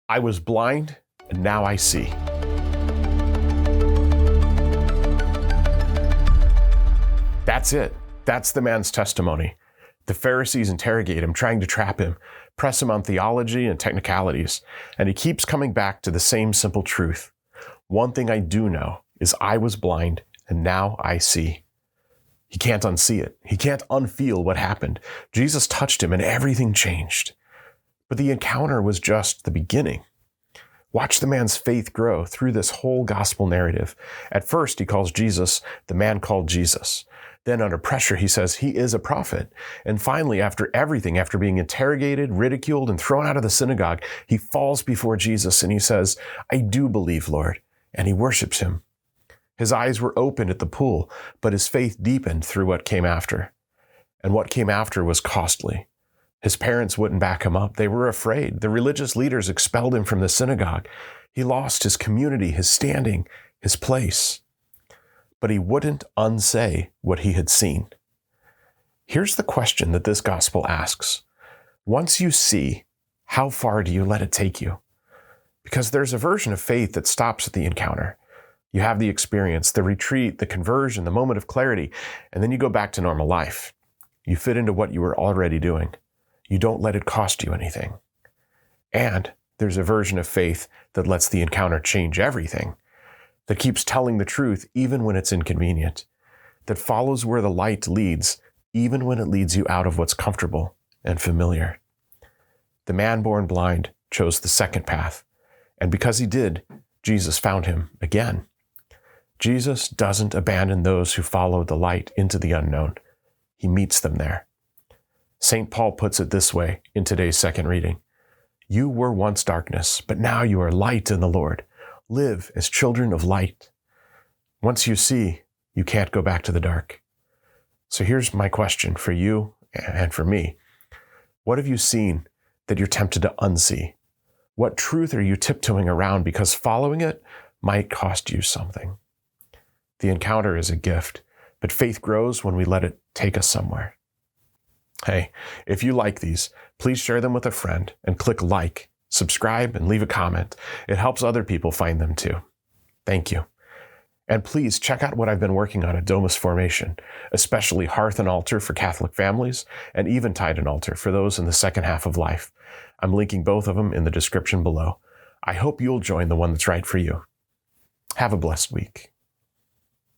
I was blind, and now I see. That's it. That's the man's testimony. The Pharisees interrogate him, trying to trap him, press him on theology and technicalities, and he keeps coming back to the same simple truth. One thing I do know is I was blind, and now I see. He can't unsee it. He can't unfeel what happened. Jesus touched him, and everything changed. But the encounter was just the beginning. Watch the man's faith grow through this whole gospel narrative. At first, he calls Jesus the man called Jesus. Then under pressure, he says he is a prophet. And finally, after everything, after being interrogated, ridiculed, and thrown out of the synagogue, he falls before Jesus and he says, I do believe, Lord. And he worships him. His eyes were opened at the pool, but his faith deepened through what came after. And what came after was costly. His parents wouldn't back him up. They were afraid. The religious leaders expelled him from the synagogue. He lost his community, his standing, his place. But he wouldn't unsay what he had seen. Here's the question that this gospel asks. Once you see, how far do you let it take you? Because there's a version of faith that stops at the encounter. You have the experience, the retreat, the conversion, the moment of clarity, and then you go back to normal life. You fit into what you were already doing. You don't let it cost you anything. And there's a version of faith that lets the encounter change everything, that keeps telling the truth even when it's inconvenient, that follows where the light leads, even when it leads you out of what's comfortable and familiar. The man born blind chose the second path, and because he did, Jesus found him again. Jesus doesn't abandon those who follow the light into the unknown. He meets them there. St. Paul puts it this way in today's second reading. You were once darkness, but now you are light in the Lord. Live as children of light. Once you see, you can't go back to the dark. So here's my question for you and for me. What have you seen that you're tempted to unsee? What truth are you tiptoeing around because following it might cost you something? The encounter is a gift, but faith grows when we let it take us somewhere. Hey, if you like these, please share them with a friend and click like, subscribe, and leave a comment. It helps other people find them too. Thank you. And please check out what I've been working on at Domus Formation, especially Hearth and Altar for Catholic families and Eventide and Altar for those in the second half of life. I'm linking both of them in the description below. I hope you'll join the one that's right for you. Have a blessed week.